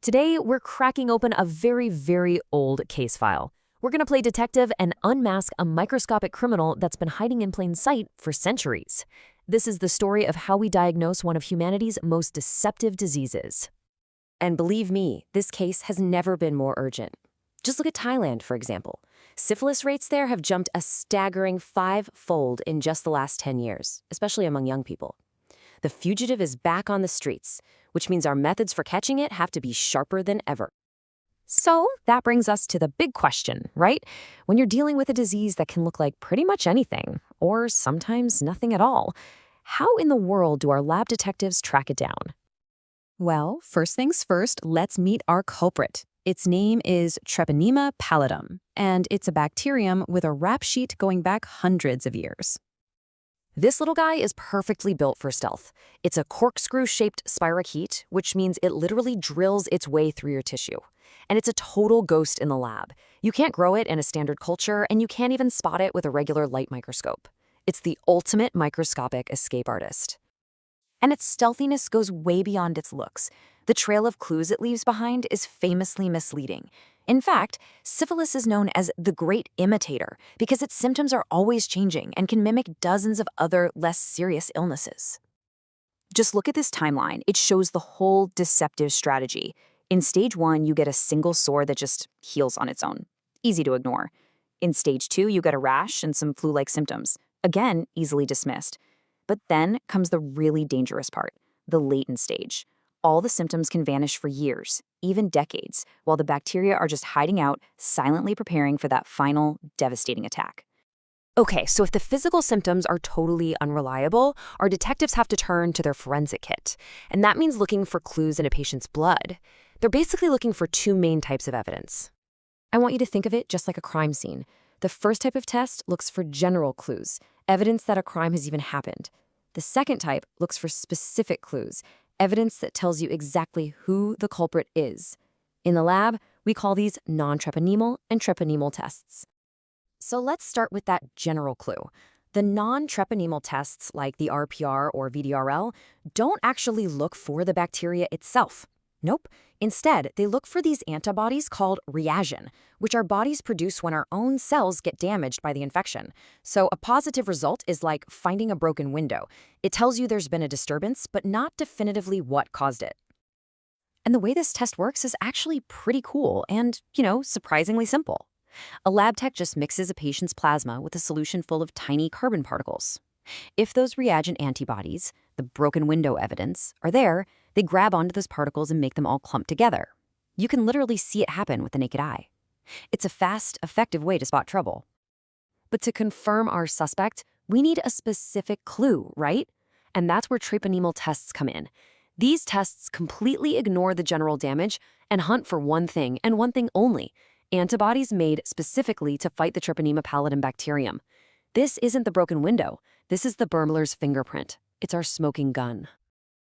Today, we're cracking open a very, very old case file. We're going to play detective and unmask a microscopic criminal that's been hiding in plain sight for centuries. This is the story of how we diagnose one of humanity's most deceptive diseases. And believe me, this case has never been more urgent. Just look at Thailand, for example. Syphilis rates there have jumped a staggering 5-fold in just the last 10 years, especially among young people. The fugitive is back on the streets, which means our methods for catching it have to be sharper than ever. So that brings us to the big question, right? When you're dealing with a disease that can look like pretty much anything, or sometimes nothing at all, how in the world do our lab detectives track it down? Well, first things first, let's meet our culprit. Its name is Treponema pallidum, and it's a bacterium with a rap sheet going back hundreds of years. This little guy is perfectly built for stealth. It's a corkscrew-shaped spirochete, which means it literally drills its way through your tissue. And it's a total ghost in the lab. You can't grow it in a standard culture, and you can't even spot it with a regular light microscope. It's the ultimate microscopic escape artist. And its stealthiness goes way beyond its looks. The trail of clues it leaves behind is famously misleading. In fact, syphilis is known as the great imitator because its symptoms are always changing and can mimic dozens of other, less serious illnesses. Just look at this timeline. It shows the whole deceptive strategy. In stage 1, you get a single sore that just heals on its own. Easy to ignore. In stage 2, you get a rash and some flu-like symptoms. Again, easily dismissed. But then comes the really dangerous part, the latent stage. All the symptoms can vanish for years, even decades, while the bacteria are just hiding out, silently preparing for that final, devastating attack. Okay, so if the physical symptoms are totally unreliable, our detectives have to turn to their forensic kit. And that means looking for clues in a patient's blood. They're basically looking for 2 main types of evidence. I want you to think of it just like a crime scene. The first type of test looks for general clues, evidence that a crime has even happened. The second type looks for specific clues, evidence that tells you exactly who the culprit is. In the lab, we call these non-treponemal and treponemal tests. So let's start with that general clue. The non-treponemal tests, like the RPR or VDRL, don't actually look for the bacteria itself. Nope. Instead, they look for these antibodies called reagin, which our bodies produce when our own cells get damaged by the infection. So a positive result is like finding a broken window. It tells you there's been a disturbance, but not definitively what caused it. And the way this test works is actually pretty cool and, surprisingly simple. A lab tech just mixes a patient's plasma with a solution full of tiny carbon particles. If those reagent antibodies, the broken window evidence, are there, they grab onto those particles and make them all clump together. You can literally see it happen with the naked eye. It's a fast, effective way to spot trouble. But to confirm our suspect, we need a specific clue, right? And that's where treponemal tests come in. These tests completely ignore the general damage and hunt for one thing and one thing only: antibodies made specifically to fight the Treponema pallidum bacterium. This isn't the broken window. This is the burglar's fingerprint. It's our smoking gun.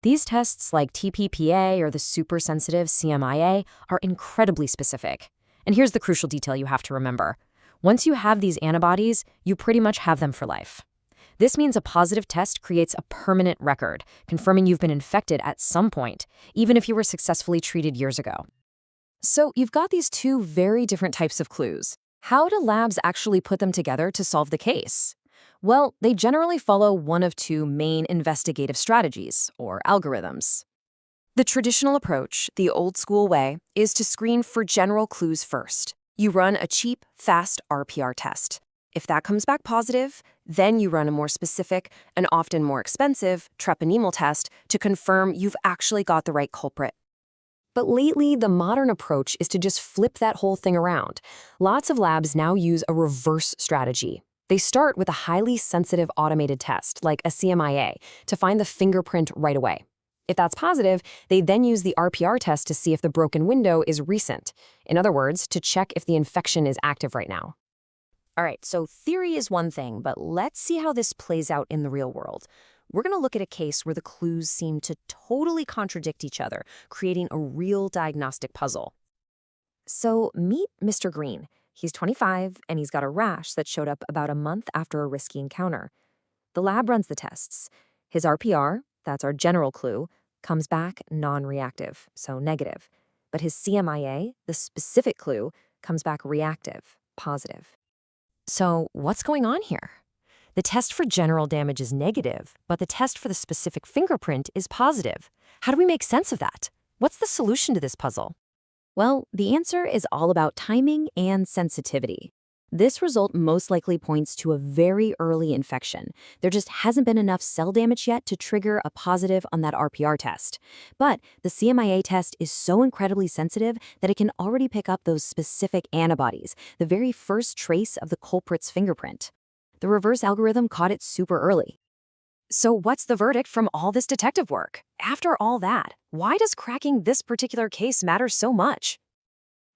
These tests, like TPPA or the super-sensitive CMIA, are incredibly specific. And here's the crucial detail you have to remember. Once you have these antibodies, you pretty much have them for life. This means a positive test creates a permanent record, confirming you've been infected at some point, even if you were successfully treated years ago. So you've got these 2 very different types of clues. How do labs actually put them together to solve the case? Well, they generally follow one of 2 main investigative strategies, or algorithms. The traditional approach, the old-school way, is to screen for general clues first. You run a cheap, fast RPR test. If that comes back positive, then you run a more specific and often more expensive treponemal test to confirm you've actually got the right culprit. But lately, the modern approach is to just flip that whole thing around. Lots of labs now use a reverse strategy. They start with a highly sensitive automated test, like a CMIA, to find the fingerprint right away. If that's positive, they then use the RPR test to see if the broken window is recent. In other words, to check if the infection is active right now. All right, so theory is one thing, but let's see how this plays out in the real world. We're going to look at a case where the clues seem to totally contradict each other, creating a real diagnostic puzzle. So meet Mr. Green. He's 25, and he's got a rash that showed up about a month after a risky encounter. The lab runs the tests. His RPR, that's our general clue, comes back non-reactive, so negative. but his CMIA, the specific clue, comes back reactive, positive. So what's going on here? The test for general damage is negative, but the test for the specific fingerprint is positive. How do we make sense of that? What's the solution to this puzzle? Well, the answer is all about timing and sensitivity. This result most likely points to a very early infection. There just hasn't been enough cell damage yet to trigger a positive on that RPR test. But the CMIA test is so incredibly sensitive that it can already pick up those specific antibodies, the very first trace of the culprit's fingerprint. The reverse algorithm caught it super early. So what's the verdict from all this detective work? After all that, why does cracking this particular case matter so much?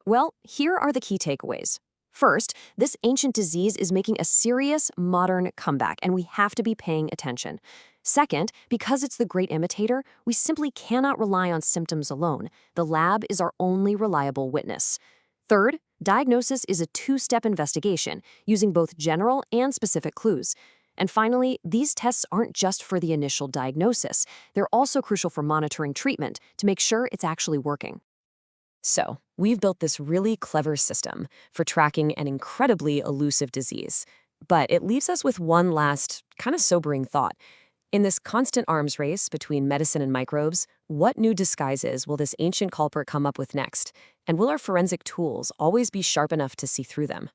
Well, here are the key takeaways. First, this ancient disease is making a serious, modern comeback, and we have to be paying attention. Second, because it's the great imitator, we simply cannot rely on symptoms alone. The lab is our only reliable witness. Third, diagnosis is a two-step investigation, using both general and specific clues. And finally, these tests aren't just for the initial diagnosis. They're also crucial for monitoring treatment to make sure it's actually working. So, we've built this really clever system for tracking an incredibly elusive disease. But it leaves us with one last, kind of sobering thought. In this constant arms race between medicine and microbes, what new disguises will this ancient culprit come up with next? And will our forensic tools always be sharp enough to see through them?